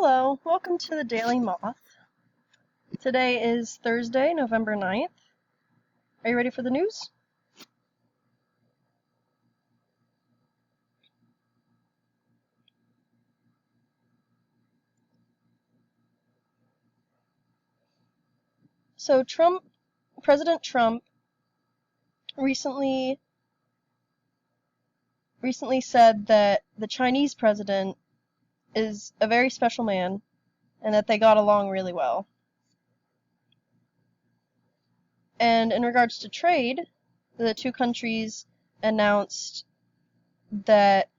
Hello, welcome to the Daily Moth. Today is Thursday, November 9th. Are you ready for the news? So President Trump recently said that the Chinese president is a very special man and that they got along really well. And in regards to trade, the two countries announced that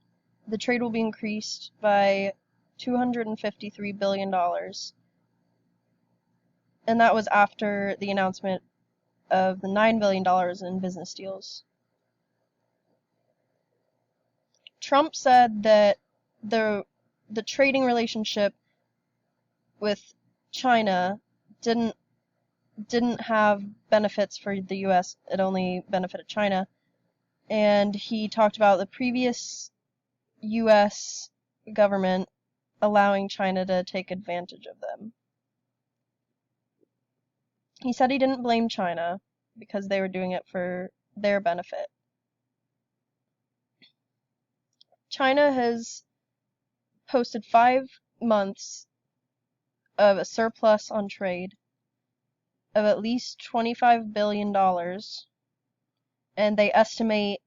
the trade will be increased by $253 billion. And that was after the announcement of the $9 billion in business deals. Trump said that the trading relationship with China didn't have benefits for the US, it only benefited China. And he talked about the previous US government allowing China to take advantage of them. He said he didn't blame China because they were doing it for their benefit. China has posted 5 months of a surplus on trade of at least $25 billion, and they estimate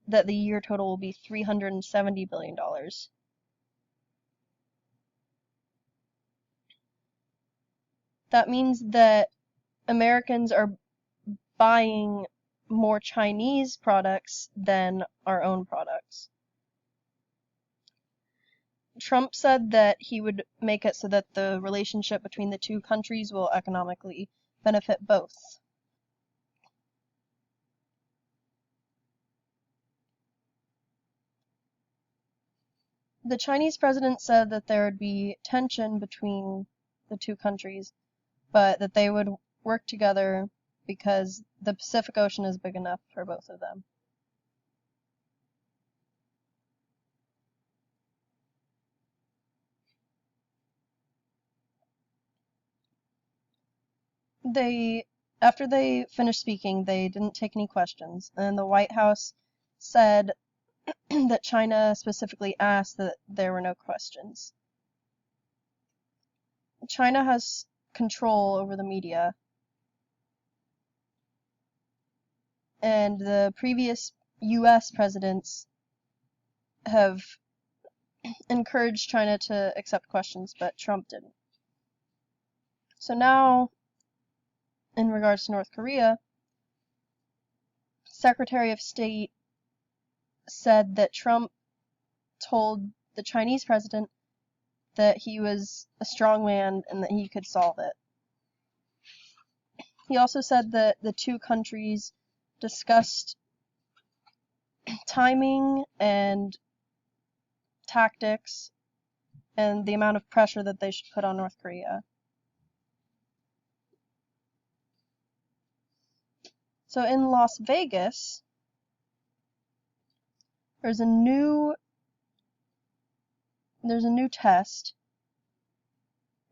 that the year total will be $370 billion. That means that Americans are buying more Chinese products than our own products. Trump said that he would make it so that the relationship between the two countries will economically benefit both. The Chinese president said that there would be tension between the two countries, but that they would work together because the Pacific Ocean is big enough for both of them. After they finished speaking, they didn't take any questions, and the White House said that China specifically asked that there were no questions. China has control over the media, and the previous US presidents have encouraged China to accept questions, but Trump didn't. So now, in regards to North Korea, Secretary of State said that Trump told the Chinese president that he was a strong man and that he could solve it. He also said that the two countries discussed timing and tactics and the amount of pressure that they should put on North Korea. So in Las Vegas, there's a new test.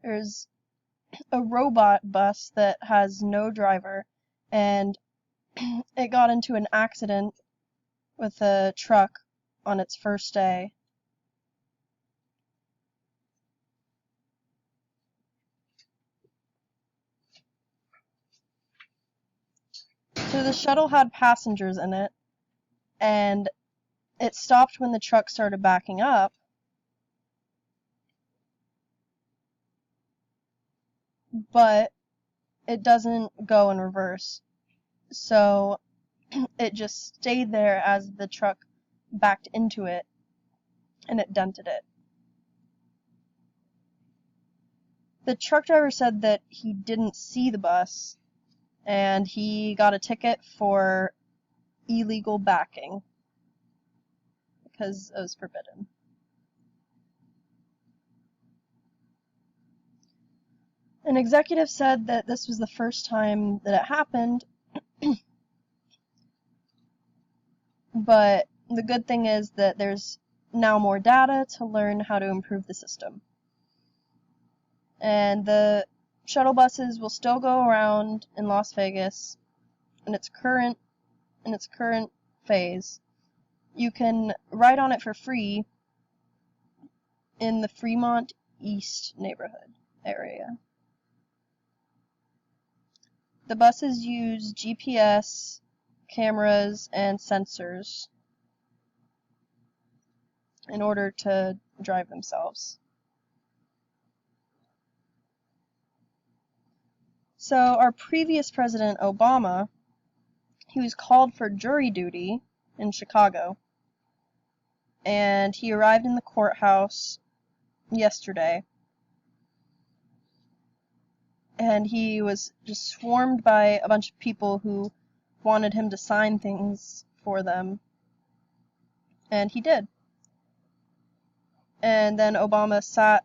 There's a robot bus that has no driver, and it got into an accident with a truck on its first day. So the shuttle had passengers in it, and it stopped when the truck started backing up. But it doesn't go in reverse. So it just stayed there as the truck backed into it, and it dented it. The truck driver said that he didn't see the bus, and he got a ticket for illegal backing because it was forbidden. An executive said that this was the first time that it happened, but the good thing is that there's now more data to learn how to improve the system. And the shuttle buses will still go around in Las Vegas in its current phase. You can ride on it for free in the Fremont East neighborhood area. The buses use GPS, cameras, and sensors in order to drive themselves. So our previous president, Obama, he was called for jury duty in Chicago, and he arrived in the courthouse yesterday, and he was just swarmed by a bunch of people who wanted him to sign things for them, and he did. And then Obama sat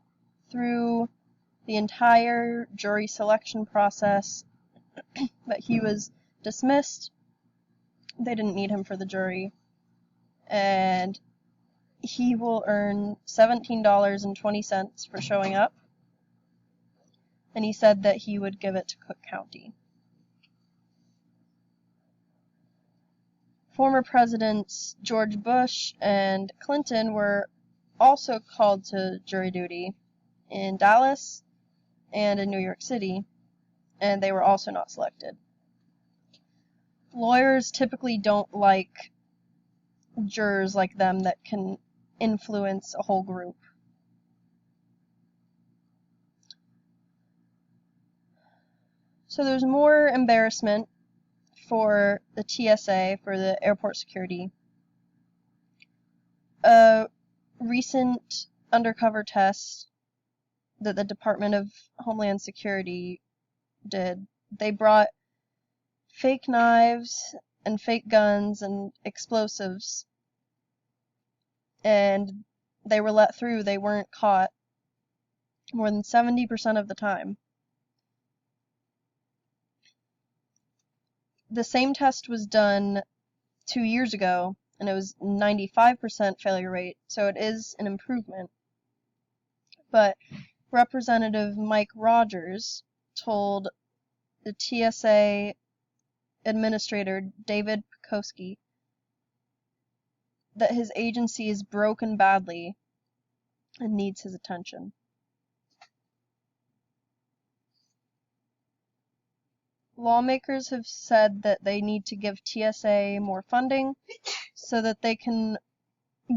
through the entire jury selection process, but he was dismissed. They didn't need him for the jury, and he will earn $17.20 for showing up, and he said that he would give it to Cook County. Former presidents George Bush and Clinton were also called to jury duty in Dallas and in New York City, and they were also not selected. Lawyers typically don't like jurors like them that can influence a whole group. So there's more embarrassment for the TSA, for the airport security. A recent undercover test that the Department of Homeland Security did, they brought fake knives and fake guns and explosives, and they were let through. They weren't caught more than 70% of the time. The same test was done 2 years ago, and it was 95% failure rate, so it is an improvement. But Representative Mike Rogers told the TSA Administrator David Pekoski that his agency is broken badly and needs his attention. Lawmakers have said that they need to give TSA more funding so that they can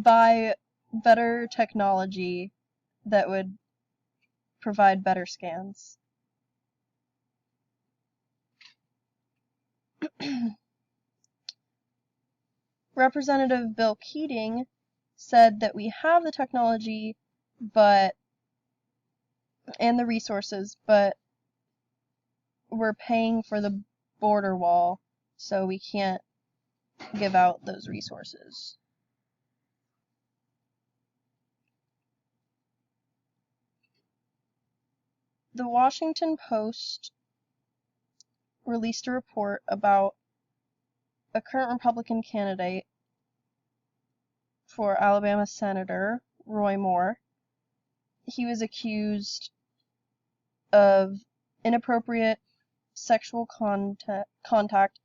buy better technology that would provide better scans. Representative Bill Keating said that we have the technology and the resources, but we're paying for the border wall, so we can't give out those resources. The Washington Post released a report about a current Republican candidate for Alabama Senator, Roy Moore. He was accused of inappropriate sexual contact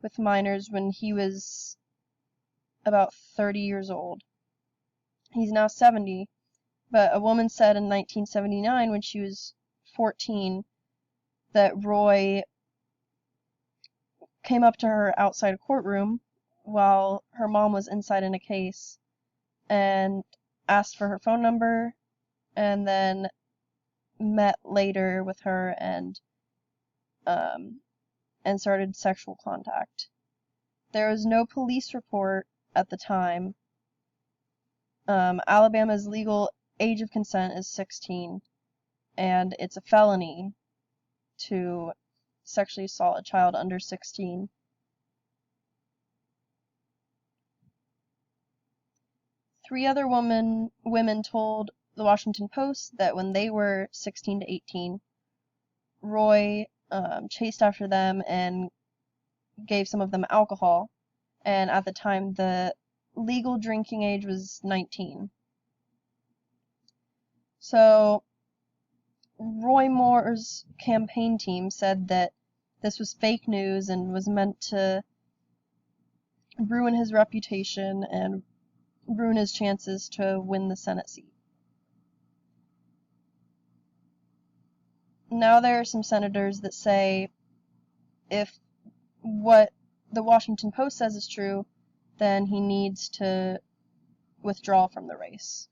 with minors when he was about 30 years old. He's now 70, but a woman said in 1979, when she was 14, that Roy came up to her outside a courtroom while her mom was inside in a case and asked for her phone number, and then met later with her and started sexual contact. There was no police report at the time. Alabama's legal age of consent is 16, and it's a felony to sexually assault a child under 16. Three other women told the Washington Post that when they were 16 to 18, Roy chased after them and gave some of them alcohol, and at the time the legal drinking age was 19. So Roy Moore's campaign team said that this was fake news and was meant to ruin his reputation and ruin his chances to win the Senate seat. Now there are some senators that say if what the Washington Post says is true, then he needs to withdraw from the race.